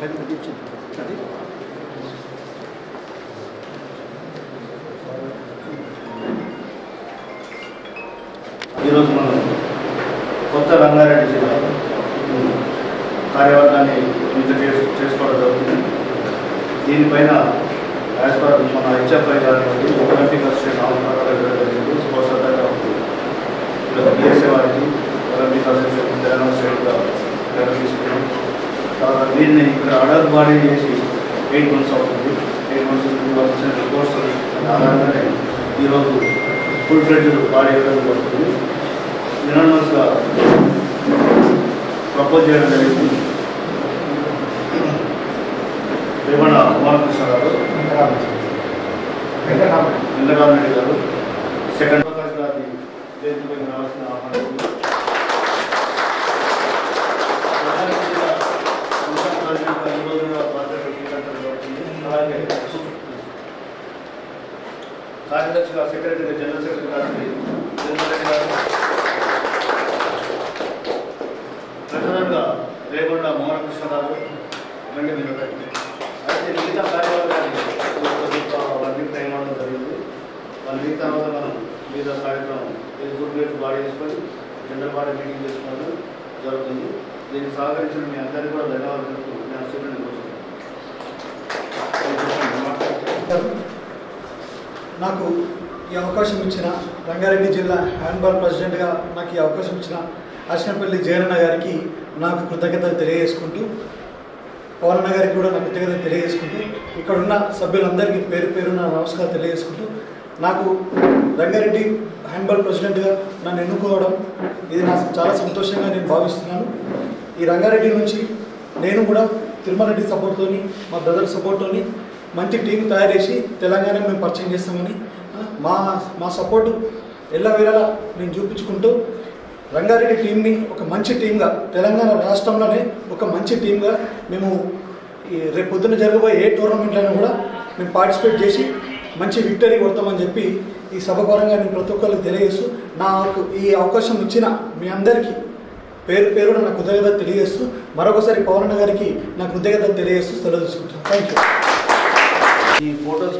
ఈరోజు మనం కొత్త రంగారెడ్డి జిల్లా కార్యవర్గాన్ని చేసుకోవడం జరుగుతుంది. దీనిపైన యాజ్ పర్ మన హెచ్ఎఫ్ఐ గారి Olympic association sports authority BSA వారికి ఒలింపిక్ అసోసియేషన్ తెలంగాణ స్టేట్గా తీసుకున్నాం. తర్వాత దీన్ని ఇక్కడ అడర్ బాడీ చేసి 8 months అవుతుంది. 8 months వచ్చిన రిపోర్ట్స్ ఆధారంగానే ఈరోజు ఫుల్ ఫ్లెడ్జ్డ్ బాడీ ఇవ్వడం జరుగుతుంది. యునానిమస్గా ప్రపోజ్ చేయడం జరిగింది. రేవణ కుమారకృష్ణ గారు, వెంకటరామరెడ్డి గారు, సెకండ్ ప్రకాష్ గారి వేదికపై రావాల్సిన ఆహ్వానం. కార్యదర్శిగా సెక్రటరీ జనరల్ సెక్రటరీ గారి ట్రెజరర్గా రేగొండ మోహనకృష్ణ గారు వెండి మీద అయితే మిగతా కార్యవర్గాన్ని 1 week టైం అవడం జరిగింది. 1 week తర్వాత మనం మిగతా కార్యక్రమం గుడ్ గేట్ బాడీ చేసుకొని జనరల్ బాడీ మీటింగ్ చేసుకోవడం జరుగుతుంది. దీనికి సహకరించిన మీ అందరికీ కూడా ధన్యవాదాలు చెప్తూ నేను స్టూడెంట్ నాకు ఈ అవకాశం ఇచ్చిన రంగారెడ్డి జిల్లా హ్యాండ్బాల్ ప్రెసిడెంట్గా నాకు ఈ అవకాశం ఇచ్చిన అర్చనపల్లి జయనన్న గారికి నాకు కృతజ్ఞతలు తెలియజేసుకుంటూ, పవనన్న గారికి కూడా నాకు కృతజ్ఞతలు తెలియజేసుకుంటూ, ఇక్కడ ఉన్న సభ్యులందరికీ పేరు పేరున నమస్కారం తెలియజేసుకుంటూ, నాకు రంగారెడ్డి హ్యాండ్బాల్ ప్రెసిడెంట్గా నన్ను ఎన్నుకోవడం ఇది నాకు చాలా సంతోషంగా నేను భావిస్తున్నాను. ఈ రంగారెడ్డి నుంచి నేను కూడా తిరుమల రెడ్డి సపోర్ట్తో, మా బ్రదర్ సపోర్ట్తో మంచి టీం తయారు చేసి తెలంగాణ మేము పరిచయం చేస్తామని మా సపోర్టు ఎల్లవేళలా నేను చూపించుకుంటూ రంగారెడ్డి టీంని ఒక మంచి టీంగా, తెలంగాణ రాష్ట్రంలోనే ఒక మంచి టీంగా మేము రేపు పొద్దున్న జరగబోయే ఏ టోర్నమెంట్లైనా కూడా మేము పార్టిసిపేట్ చేసి మంచి విక్టరీ కొడతామని చెప్పి ఈ సభ పరంగా నేను ప్రతి ఒక్కరికి తెలియజేస్తూ, నాకు ఈ అవకాశం ఇచ్చిన మీ అందరికీ పేరు పేరున నా కృతజ్ఞత తెలియజేస్తూ, మరొకసారి పవనన్న గారికి నా కృతజ్ఞత తెలియజేస్తూ సెలవు తీసుకుంటాను. Thank you. ఈ ఫోటోస్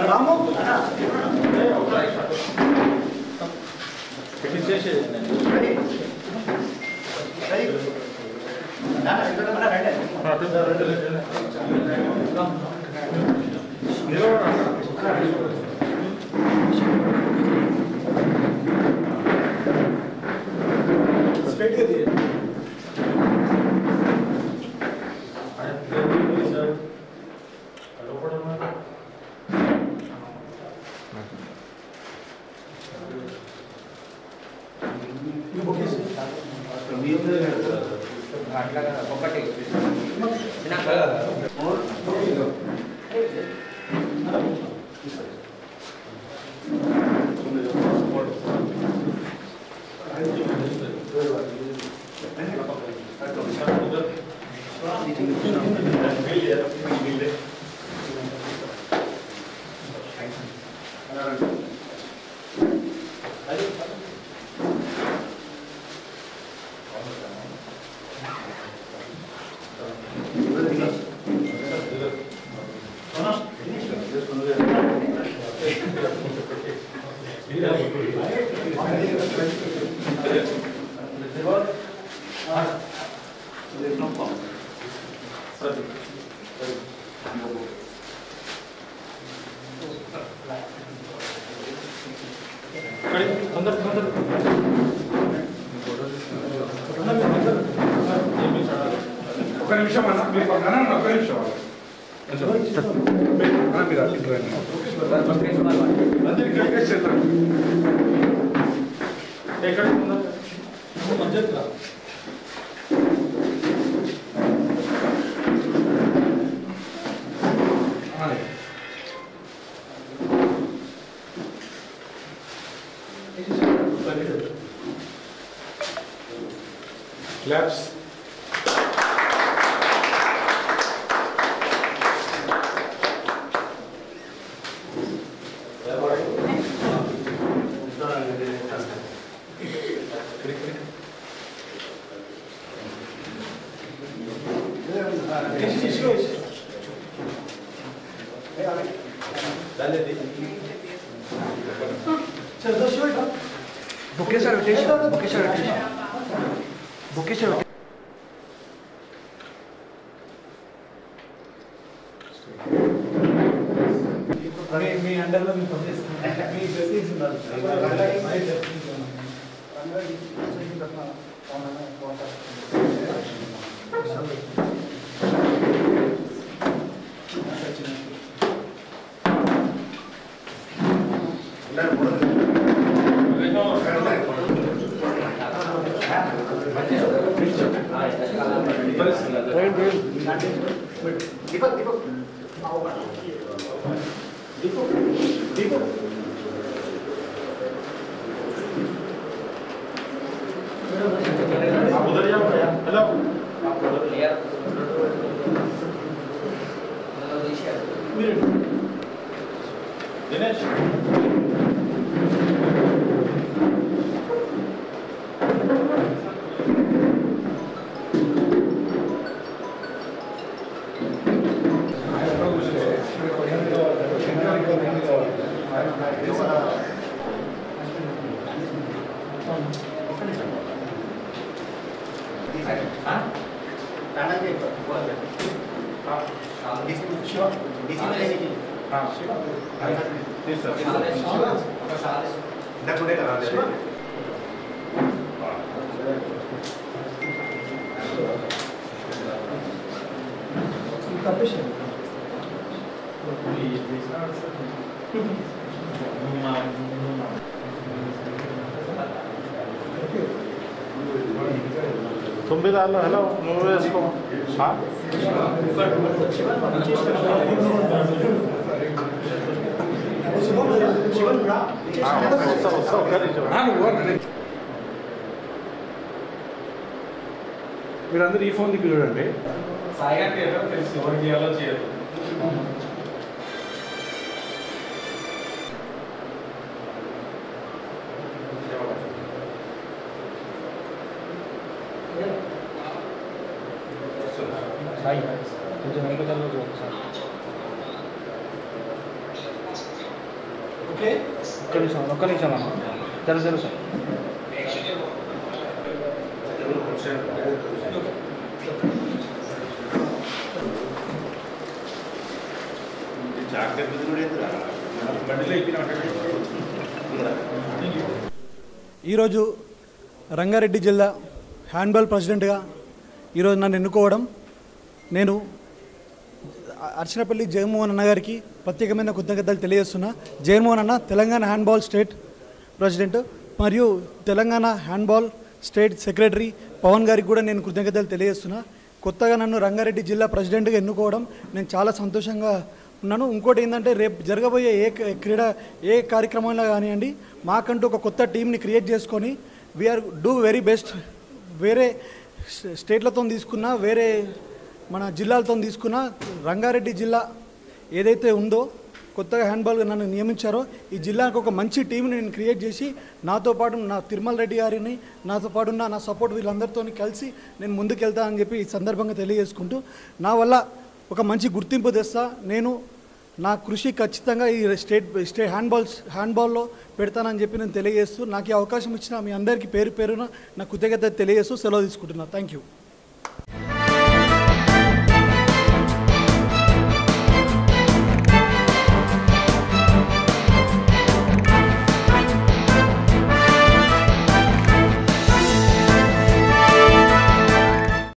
రాము స్ట్రైట్గా తీయండి. ఒకటి ఒక నిమిషం అన్న మీకు ఒక నిమిషం Claps. Buquê rotation. మీ అండర్లో మీ పనిచేస్తున్నాను మీ డ్రెస్సింగ్స్ ఉండాలి दिनेश तुम भी डालो हेलो मूवी इसको हाँ మీరందరూ ఈ ఫోన్ దిక్కు చూడండి. ఒక్క నిమిషం అన్న తెలుసు సార్ ఈరోజు రంగారెడ్డి జిల్లా హ్యాండ్బాల్ ప్రెసిడెంట్గా ఈరోజు నన్ను ఎన్నుకోవడం నేను అర్చనపల్లి జగన్మోహన్ అన్న గారికి ప్రత్యేకమైన కృతజ్ఞతలు తెలియజేస్తున్నా. జగన్మోహన్ అన్న తెలంగాణ హ్యాండ్బాల్ స్టేట్ ప్రెసిడెంట్ మరియు Telangana handball state secretary Pawan గారికి కూడా నేను కృతజ్ఞతలు తెలియజేస్తున్నా. కొత్తగా నన్ను రంగారెడ్డి జిల్లా ప్రెసిడెంట్గా ఎన్నుకోవడం నేను చాలా సంతోషంగా ఉన్నాను. ఇంకోటి ఏంటంటే రేపు జరగబోయే ఏ కార్యక్రమంలో కానివ్వండి మాకంటూ ఒక కొత్త టీంని క్రియేట్ చేసుకొని వీఆర్ డూ వెరీ బెస్ట్. వేరే స్టేట్లతో తీసుకున్నా వేరే మన జిల్లాలతో తీసుకున్నా రంగారెడ్డి జిల్లా ఏదైతే ఉందో కొత్తగా హ్యాండ్బాల్గా నన్ను నియమించారో ఈ జిల్లాకు ఒక మంచి టీంని నేను క్రియేట్ చేసి నాతో పాటు నా తిరుమల రెడ్డి గారిని నాతో పాటు నా సపోర్ట్ వీళ్ళందరితో కలిసి నేను ముందుకెళ్తానని చెప్పి ఈ సందర్భంగా తెలియజేసుకుంటూ నా వల్ల ఒక మంచి గుర్తింపు తెస్తా. నేను నా కృషి ఖచ్చితంగా ఈ స్టేట్ హ్యాండ్బాల్లో పెడతానని చెప్పి నేను తెలియజేస్తూ నాకు ఈ అవకాశం ఇచ్చిన మీ అందరికీ పేరు పేరున నా కృతజ్ఞత తెలియజేస్తూ సెలవు తీసుకుంటున్నాను. Thank you.